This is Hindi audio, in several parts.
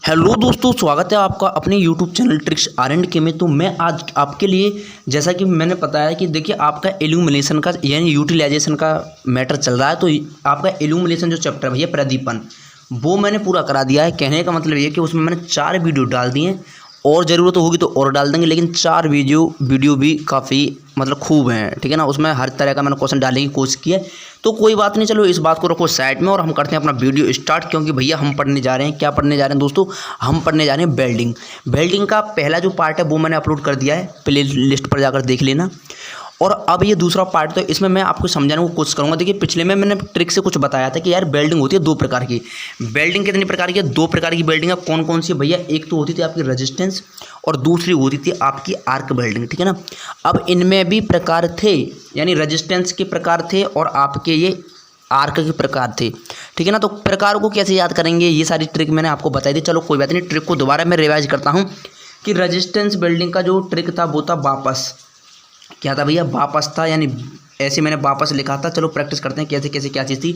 हेलो दोस्तों, स्वागत है आपका अपने YouTube channel tricks R and K में। तो मैं आज आपके लिए, जैसा कि मैंने बताया कि देखिए आपका इल्यूमिनेशन का यानी यूटिलाइजेशन का मैटर चल रहा है। तो आपका इल्यूमिनेशन जो चैप्टर भैया प्रदीपन, वो मैंने पूरा करा दिया है। कहने का मतलब ये कि उसमें मैंने 4 वीडियो डाल दिए हैं, और ज़रूरत होगी तो और डाल देंगे, लेकिन 4 वीडियो भी काफ़ी मतलब खूब हैं, ठीक है ना। उसमें हर तरह का मैंने क्वेश्चन डालने की कोशिश की है। तो कोई बात नहीं, चलो इस बात को रखो साइड में और हम करते हैं अपना वीडियो स्टार्ट। क्योंकि भैया हम पढ़ने जा रहे हैं, क्या पढ़ने जा रहे हैं दोस्तों, हम पढ़ने जा रहे हैं वेल्डिंग। वेल्डिंग का पहला जो पार्ट है वो मैंने अपलोड कर दिया है, प्ले लिस्ट पर जाकर देख लेना। और अब ये दूसरा पार्ट, तो इसमें मैं आपको समझाने की कोशिश करूंगा। देखिए पिछले में मैंने ट्रिक से कुछ बताया था कि यार वेल्डिंग होती है 2 प्रकार की। वेल्डिंग कितनी प्रकार की है? 2 प्रकार की वेल्डिंग है। कौन कौन सी है भैया? एक तो होती थी आपकी रेजिस्टेंस और दूसरी होती थी आपकी आर्क वेल्डिंग, ठीक है ना। अब इनमें भी प्रकार थे, यानी रेजिस्टेंस के प्रकार थे और आपके ये आर्क के प्रकार थे, ठीक है ना। तो प्रकारों को कैसे याद करेंगे, ये सारी ट्रिक मैंने आपको बताई थी। चलो कोई बात नहीं, ट्रिक को दोबारा मैं रिवाइज करता हूँ कि रेजिस्टेंस वेल्डिंग का जो ट्रिक था वो था वापस। क्या था भैया? वापस था, यानी ऐसे मैंने वापस लिखा था। चलो प्रैक्टिस करते हैं कैसे कैसे क्या चीज़ थी।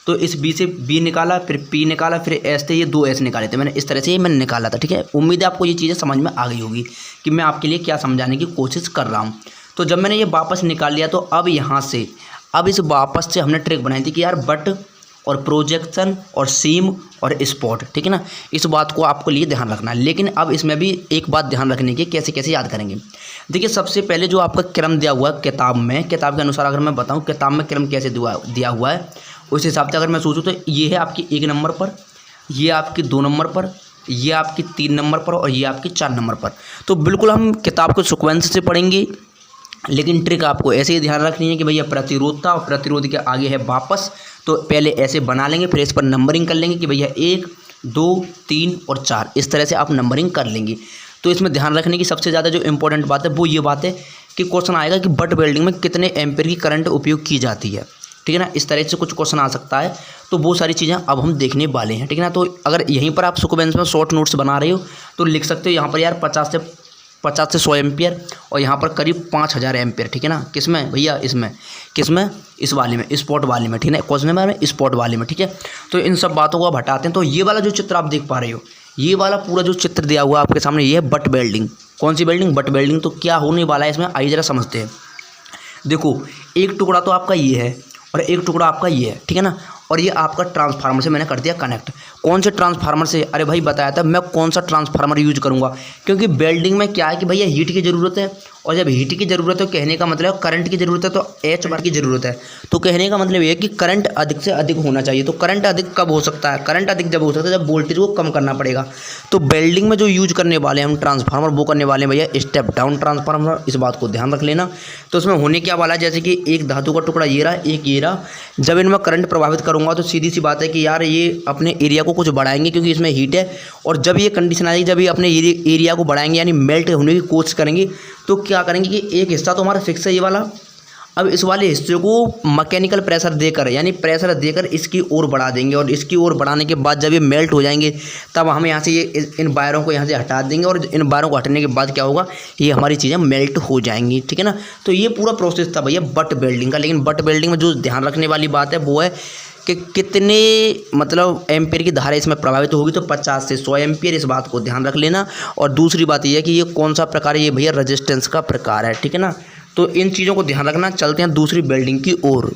तो इस बी से बी निकाला, फिर पी निकाला, फिर एस थे, ये 2 एस निकाले थे मैंने। इस तरह से ये मैंने निकाला था, ठीक है। उम्मीद है आपको ये चीज़ें समझ में आ गई होगी कि मैं आपके लिए क्या समझाने की कोशिश कर रहा हूँ। तो जब मैंने ये वापस निकाल लिया, तो अब यहाँ से अब इस वापस से हमने ट्रिक बनाई थी कि यार बट और प्रोजेक्शन और सीम और स्पॉट, ठीक है ना। इस बात को आपको लिए ध्यान रखना है। लेकिन अब इसमें भी एक बात ध्यान रखने की, कैसे कैसे याद करेंगे। देखिए सबसे पहले जो आपका क्रम दिया हुआ है किताब में, किताब के अनुसार अगर मैं बताऊं किताब में क्रम कैसे दिया हुआ है, उस हिसाब से अगर मैं सोचूं तो ये है आपकी 1 नंबर पर, ये आपकी 2 नंबर पर, ये आपकी 3 नंबर पर और ये आपकी 4 नंबर पर। तो बिल्कुल हम किताब को सीक्वेंस से पढ़ेंगे, लेकिन ट्रिक आपको ऐसे ही ध्यान रखनी है कि भैया प्रतिरोध था और प्रतिरोध के आगे है वापस। तो पहले ऐसे बना लेंगे, फिर इस पर नंबरिंग कर लेंगे कि भैया 1 2 3 और 4, इस तरह से आप नंबरिंग कर लेंगे। तो इसमें ध्यान रखने की सबसे ज़्यादा जो इंपॉर्टेंट बात है वो ये बात है कि क्वेश्चन आएगा कि बट वेल्डिंग में कितने एम्पीयर की करंट उपयोग की जाती है, ठीक है ना। इस तरह से कुछ क्वेश्चन आ सकता है। तो वो सारी चीज़ें अब हम देखने वाले हैं, ठीक है ना। तो अगर यहीं पर आप सीक्वेंस में शॉर्ट नोट्स बना रहे हो तो लिख सकते हो यहाँ पर यार 50 से 100 एम्पियर और यहाँ पर करीब 5000 एम्पियर, ठीक है ना। किसमें भैया? इसमें, किसमें? इस वाले में, स्पॉट वाले में, ठीक है। कौन से में? स्पॉट वाले में, ठीक है। तो इन सब बातों को आप हटाते हैं। तो ये वाला जो चित्र आप देख पा रहे हो, ये वाला पूरा जो चित्र दिया हुआ है आपके सामने, ये है बट वेल्डिंग। कौन सी वेल्डिंग? Butt welding. तो क्या होने वाला है इसमें, आइए जरा समझते हैं। देखो एक टुकड़ा तो आपका ये है और एक टुकड़ा आपका ये है, ठीक है ना। और ये आपका ट्रांसफार्मर से मैंने कर दिया कनेक्ट। कौन से ट्रांसफार्मर से? अरे भाई बताया था मैं कौन सा ट्रांसफार्मर यूज करूंगा, क्योंकि वेल्डिंग में क्या है कि भैया हीट की ज़रूरत है, और जब हीट की ज़रूरत है तो कहने का मतलब करंट की ज़रूरत है, तो एच बार की ज़रूरत है। तो कहने का मतलब ये है कि करंट अधिक से अधिक होना चाहिए। तो करंट अधिक कब हो सकता है? करंट अधिक जब हो सकता है जब वोल्टेज को कम करना पड़ेगा। तो वेल्डिंग में जो यूज करने वाले हैं हम ट्रांसफार्मर, वो करने वाले हैं भैया स्टेप डाउन ट्रांसफार्मर। इस बात को ध्यान रख लेना। तो उसमें होने क्या वाला है, जैसे कि एक धातु का टुकड़ा ये रहा, एक ये रहा। जब इनमें करंट प्रभावित करूँगा तो सीधी सी बात है कि यार ये अपने एरिया को कुछ बढ़ाएंगे, क्योंकि इसमें हीट है। और जब ये कंडीशन आएगी, जब ये अपने एरिया को बढ़ाएंगे यानी मेल्ट होने की कोशिश करेंगे, तो क्या करेंगे कि एक हिस्सा तो हमारा फिक्स है ये वाला, अब इस वाले हिस्से को मैकेनिकल प्रेशर देकर, यानी प्रेशर देकर इसकी ओर बढ़ा देंगे। और इसकी ओर बढ़ाने के बाद जब ये मेल्ट हो जाएंगे, तब हम यहाँ से ये इन वायरों को यहाँ से हटा देंगे। और इन वायरों को हटाने के बाद क्या होगा, ये हमारी चीज़ें मेल्ट हो जाएंगी, ठीक है ना। तो ये पूरा प्रोसेस था भैया बट वेल्डिंग का। लेकिन बट वेल्डिंग में जो ध्यान रखने वाली बात है वो है कि कितने मतलब एम्पियर की धारा इसमें प्रभावित होगी। तो 50 से 100 एम्पियर, इस बात को ध्यान रख लेना। और दूसरी बात यह है कि ये कौन सा प्रकार है, ये भैया रेजिस्टेंस का प्रकार है, ठीक है ना। तो इन चीज़ों को ध्यान रखना। चलते हैं दूसरी वेल्डिंग की ओर।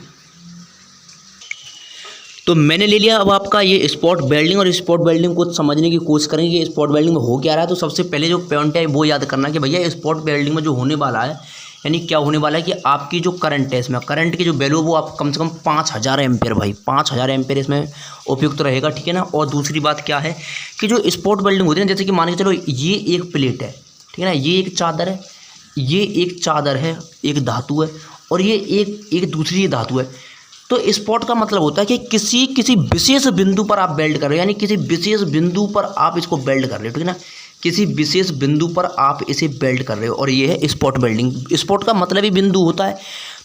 तो मैंने ले लिया अब आपका ये स्पॉट वेल्डिंग, और स्पॉट वेल्डिंग को समझने की कोशिश करेंगे कि स्पॉट वेल्डिंग में हो क्या रहा है। तो सबसे पहले जो पॉइंट है वो याद करना कि भैया स्पॉट वेल्डिंग में जो होने वाला है, यानी क्या होने वाला है कि आपकी जो करंट है, इसमें करंट की जो वैल्यू वो आप कम से कम 5000 एम्पियर, भाई 5000 एम्पियर इसमें उपयुक्त रहेगा, ठीक है ना। और दूसरी बात क्या है कि जो स्पॉट वेल्डिंग होती है ना, जैसे कि मान के चलो ये एक प्लेट है, ठीक है ना, ये एक चादर है, ये एक चादर है, एक धातु है, और ये एक दूसरी धातु है। तो स्पॉट का मतलब होता है कि किसी विशेष बिंदु पर आप वेल्ड कर रहे हो, यानी किसी विशेष बिंदु पर आप इसको वेल्ड कर रहे हो, ठीक है ना। किसी विशेष बिंदु पर आप इसे वेल्ड कर रहे हो, और ये है स्पॉट वेल्डिंग। स्पॉट का मतलब ही बिंदु होता है।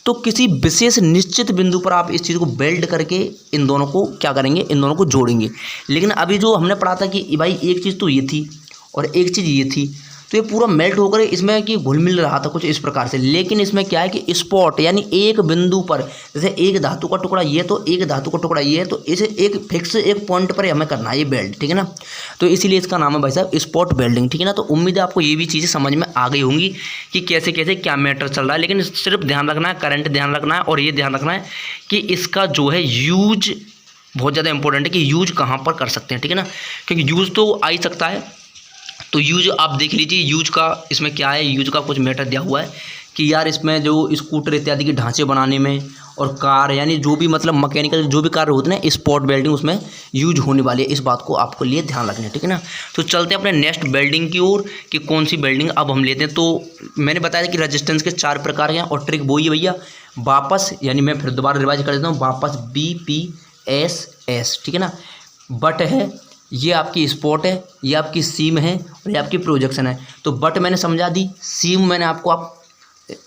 तो किसी विशेष निश्चित बिंदु पर आप इस चीज़ को वेल्ड करके इन दोनों को क्या करेंगे, इन दोनों को जोड़ेंगे। लेकिन अभी जो हमने पढ़ा था कि भाई एक चीज़ तो ये थी और एक चीज़ ये थी, तो ये पूरा मेल्ट होकर इसमें कि घुल मिल रहा था कुछ इस प्रकार से। लेकिन इसमें क्या है कि स्पॉट यानी एक बिंदु पर, जैसे एक धातु का टुकड़ा ये तो एक धातु का टुकड़ा ये है, तो इसे एक फिक्स एक पॉइंट पर हमें करना है ये बेल्ट, ठीक है ना। तो इसीलिए इसका नाम है भाई साहब स्पॉट वेल्डिंग, ठीक है ना। तो उम्मीद है आपको ये भी चीज़ें समझ में आ गई होंगी कि कैसे कैसे क्या मैटर चल रहा है। लेकिन सिर्फ ध्यान रखना है, करंट ध्यान रखना है, और ये ध्यान रखना है कि इसका जो है यूज बहुत ज़्यादा इंपॉर्टेंट है कि यूज कहाँ पर कर सकते हैं, ठीक है ना। क्योंकि यूज तो आ ही सकता है, तो यूज आप देख लीजिए यूज का इसमें क्या है। यूज का कुछ मैटर दिया हुआ है कि यार इसमें जो स्कूटर इत्यादि के ढांचे बनाने में और कार यानी जो भी मतलब मैकेनिकल जो भी कार्य होते हैं स्पॉट वेल्डिंग उसमें यूज होने वाली है। इस बात को आपको लिए ध्यान रखना है, ठीक है ना। तो चलते हैं अपने नेक्स्ट वेल्डिंग की ओर कि कौन सी वेल्डिंग अब हम लेते हैं। तो मैंने बताया कि रेजिस्टेंस के 4 प्रकार हैं और ट्रिक वही है भैया, वापस यानी मैं फिर दोबारा रिवाइज कर देता हूँ, वापस BPSS, ठीक है ना। बट है, ये आपकी स्पॉट है, ये आपकी सीम है और ये आपकी प्रोजेक्शन है। तो बट मैंने समझा दी, सीम मैंने आपको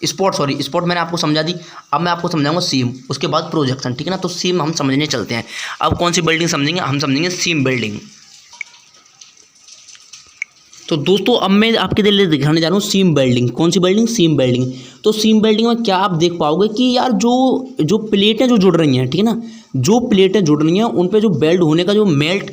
स्पॉट मैंने आपको समझा दी। अब मैं आपको समझाऊंगा सीम, उसके बाद प्रोजेक्शन, ठीक है ना। तो सीम हम समझने चलते हैं। अब कौन सी बिल्डिंग समझेंगे, हम समझेंगे सीम बिल्डिंग। तो दोस्तों अब मैं आपके लिए दिखाने जा रहा हूँ सीम वेल्डिंग। कौन सी वेल्डिंग, सीम वेल्डिंग। तो सीम वेल्डिंग में क्या आप देख पाओगे कि यार जो प्लेटें जो जुड़ रही हैं, ठीक है ना, जो प्लेटें जुड़ रही हैं उन पे जो वेल्ड होने का जो मेल्ट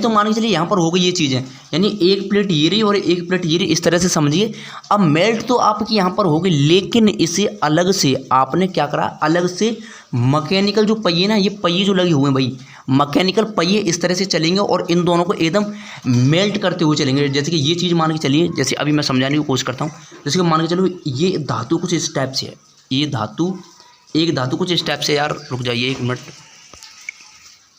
तो मान के चलिए यहाँ पर हो गई ये चीज़ें, यानी एक प्लेट ये रही और एक प्लेट ये रही, इस तरह से समझिए। अब मेल्ट तो आपकी यहाँ पर हो गई, लेकिन इसे अलग से आपने क्या करा, अलग से मैकेनिकल जो पहिए ना, ये पहिए जो लगे हुए हैं भाई, मैकेनिकल पहिए इस तरह से चलेंगे और इन दोनों को एकदम मेल्ट करते हुए चलेंगे। जैसे कि ये चीज़ मान के चलिए, जैसे अभी मैं समझाने की कोशिश करता हूँ। जैसे कि मान के चलो ये धातु कुछ इस टाइप से है, ये धातु एक धातु कुछ इस टाइप से, यार रुक जाइए एक मिनट।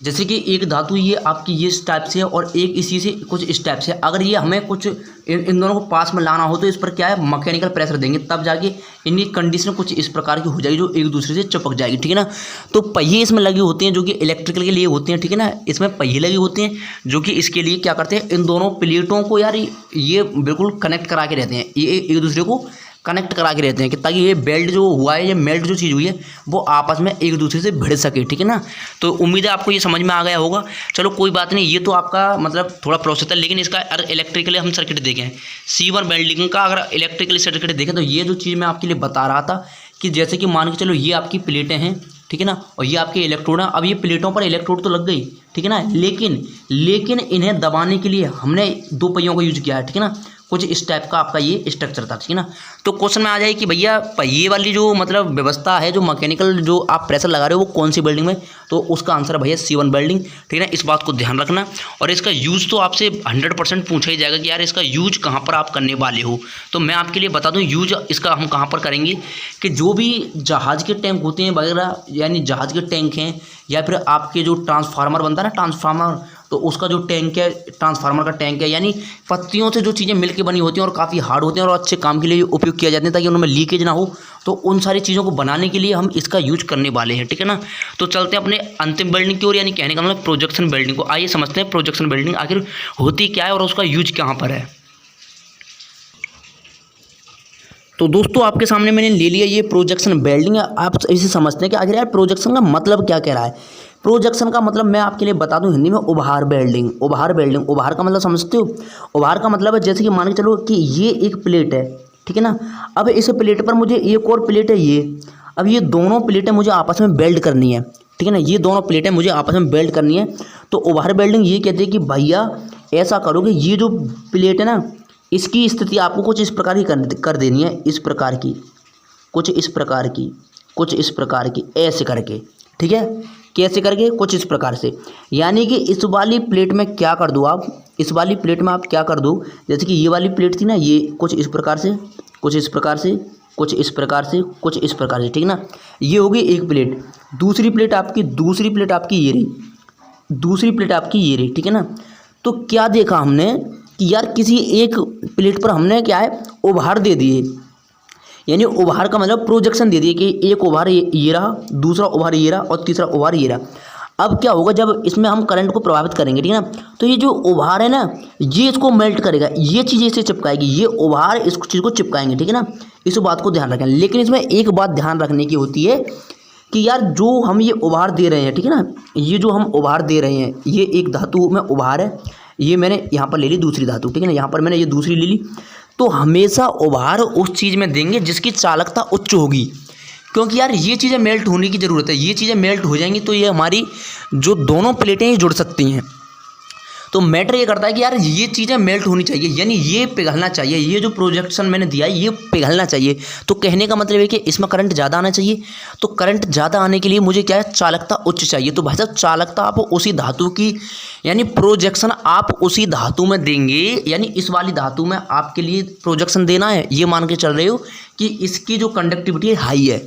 जैसे कि एक धातु ये आपकी ये इस टाइप से है और एक इसी से कुछ इस टाइप से। अगर ये हमें कुछ इन दोनों को पास में लाना हो तो इस पर क्या है, मैकेनिकल प्रेशर देंगे, तब जाके इनकी कंडीशन कुछ इस प्रकार की हो जाएगी जो एक दूसरे से चिपक जाएगी, ठीक है ना। तो पहिए इसमें लगे होते हैं जो कि इलेक्ट्रिकल के लिए होते हैं, ठीक है ना। इसमें पहिए लगे होते हैं जो कि इसके लिए क्या करते हैं, इन दोनों प्लेटों को यार ये बिल्कुल कनेक्ट करा के रहते हैं, ये एक दूसरे को कनेक्ट करा के रहते हैं कि ताकि ये बेल्ट जो हुआ है, ये मेल्ट जो चीज़ हुई है वो आपस में एक दूसरे से भिड़ सके, ठीक है ना। तो उम्मीद है आपको ये समझ में आ गया होगा। चलो कोई बात नहीं, ये तो आपका मतलब थोड़ा प्रोसेस है, लेकिन इसका अगर इलेक्ट्रिकली हम सर्किट देखें, C1 वेल्डिंग का अगर इलेक्ट्रिकली सर्किट देखें तो ये जो चीज़ मैं आपके लिए बता रहा था कि जैसे कि मान के चलो ये आपकी प्लेटें हैं, ठीक है ना, और ये आपके इलेक्ट्रोड हैं। अब ये प्लेटों पर इलेक्ट्रोड तो लग गई, ठीक है ना, लेकिन इन्हें दबाने के लिए हमने 2 पहियों का यूज किया है, ठीक है ना। कुछ इस टाइप का आपका ये स्ट्रक्चर था, ठीक है ना। तो क्वेश्चन में आ जाए कि भैया पहिए वाली जो मतलब व्यवस्था है, जो मैकेनिकल जो आप प्रेशर लगा रहे हो वो कौन सी बिल्डिंग में, तो उसका आंसर है भैया C1 बिल्डिंग, ठीक है ना। इस बात को ध्यान रखना। और इसका यूज़ तो आपसे 100% पूछा ही जाएगा कि यार इसका यूज कहाँ पर आप करने वाले हो। तो मैं आपके लिए बता दूँ यूज इसका हम कहाँ पर करेंगे कि जो भी जहाज़ के टैंक होते हैं वगैरह, यानी जहाज़ के टैंक हैं, या फिर आपके जो ट्रांसफार्मर बनता है ना, ट्रांसफार्मर, तो उसका जो टैंक है, ट्रांसफार्मर का टैंक है, यानी पत्तियों से जो चीज़ें मिलकर बनी होती हैं और काफ़ी हार्ड होती हैं और अच्छे काम के लिए उपयोग किया जाते हैं ताकि उनमें लीकेज ना हो, तो उन सारी चीज़ों को बनाने के लिए हम इसका यूज करने वाले हैं, ठीक है ना। तो चलते हैं अपने अंतिम बिल्डिंग की ओर, यानी कहने का मतलब प्रोजेक्शन बिल्डिंग को। आइए समझते हैं प्रोजेक्शन बिल्डिंग आखिर होती क्या है और उसका यूज कहाँ पर है। तो दोस्तों आपके सामने मैंने ले लिया ये प्रोजेक्शन वेल्डिंग। आप इसे समझते हैं कि आखिर यार प्रोजेक्शन का मतलब क्या कह रहा है। प्रोजेक्शन का मतलब मैं आपके लिए बता दूं हिंदी में, उभार वेल्डिंग। उभार का मतलब समझते हो। उभार का मतलब है जैसे कि मान के चलो कि ये एक प्लेट है, ठीक है ना। अब इस प्लेट पर मुझे एक और प्लेट है ये, अब ये दोनों प्लेटें मुझे आपस में वेल्ड करनी है, ठीक है ना। ये दोनों प्लेटें मुझे आपस में वेल्ड करनी है। तो उभार वेल्डिंग ये कहते हैं कि भैया ऐसा करो कि ये जो प्लेट है ना, इसकी स्थिति आपको कुछ इस प्रकार की कर देनी है, इस प्रकार की, कुछ इस प्रकार की, कुछ इस प्रकार की, ऐसे करके, ठीक है। कैसे करके, कुछ इस प्रकार से। यानी कि इस वाली प्लेट में क्या कर दो आप, इस वाली प्लेट में आप क्या कर दो, जैसे कि ये वाली प्लेट थी ना, ये कुछ इस प्रकार से, कुछ इस प्रकार से, कुछ इस प्रकार से, कुछ इस प्रकार से, ठीक है ना। ये होगी एक प्लेट। दूसरी प्लेट आपकी ये रही, दूसरी प्लेट आपकी ये रही, ठीक है ना। तो क्या देखा हमने कि यार किसी एक प्लेट पर हमने क्या है, उभार दे दिए, यानी उभार का मतलब प्रोजेक्शन दे दिए कि एक उभार ये रहा, दूसरा उभार ये रहा और तीसरा उभार ये रहा। अब क्या होगा, जब इसमें हम करंट को प्रभावित करेंगे, ठीक है ना, तो ये जो उभार है ना, ये इसको मेल्ट करेगा, ये चीज़ इसे चिपकाएगी, ये उभार इस चीज़ को चिपकाएंगे, ठीक है ना। इस बात को ध्यान रखें। लेकिन इसमें एक बात ध्यान रखने की होती है कि यार जो हम ये उभार दे रहे हैं, ठीक है ना, ये जो हम उभार दे रहे हैं, ये एक धातु में उभार है, ये मैंने यहाँ पर ले ली दूसरी धातु, ठीक है ना, यहाँ पर मैंने ये दूसरी ले ली। तो हमेशा उभार उस चीज़ में देंगे जिसकी चालकता उच्च होगी, क्योंकि यार ये चीज़ें मेल्ट होने की ज़रूरत है। ये चीज़ें मेल्ट हो जाएंगी तो ये हमारी जो दोनों प्लेटें ही जुड़ सकती हैं। तो मैटर ये करता है कि यार ये चीज़ें मेल्ट होनी चाहिए, यानी ये पिघलना चाहिए। ये जो प्रोजेक्शन मैंने दिया है ये पिघलना चाहिए। तो कहने का मतलब है कि इसमें करंट ज़्यादा आना चाहिए। तो करंट ज़्यादा आने के लिए मुझे क्या है, चालकता उच्च चाहिए। तो भाई साहब चालकता आप उसी धातु की, यानी प्रोजेक्शन आप उसी धातु में देंगे, यानी इस वाली धातु में आपके लिए प्रोजेक्शन देना है। ये मान के चल रहे हो कि इसकी जो कंडक्टिविटी हाई है,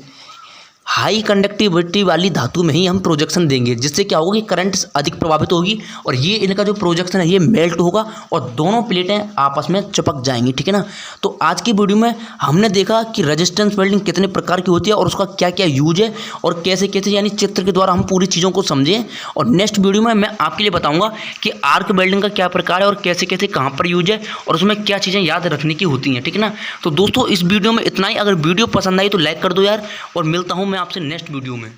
हाई कंडक्टिविटी वाली धातु में ही हम प्रोजेक्शन देंगे, जिससे क्या होगा कि करंट अधिक प्रभावित होगी और ये इनका जो प्रोजेक्शन है ये मेल्ट होगा और दोनों प्लेटें आपस में चिपक जाएंगी, ठीक है ना। तो आज की वीडियो में हमने देखा कि रेजिस्टेंस वेल्डिंग कितने प्रकार की होती है और उसका क्या क्या यूज है और कैसे कैसे, यानी चित्र के द्वारा हम पूरी चीज़ों को समझें। और नेक्स्ट वीडियो में मैं आपके लिए बताऊँगा कि आर्क वेल्डिंग का क्या प्रकार है और कैसे कैसे कहाँ पर यूज है और उसमें क्या चीज़ें याद रखने की होती हैं, ठीक है ना। तो दोस्तों इस वीडियो में इतना ही। अगर वीडियो पसंद आई तो लाइक कर दो यार, और मिलता हूँ मैं आपसे नेक्स्ट वीडियो में।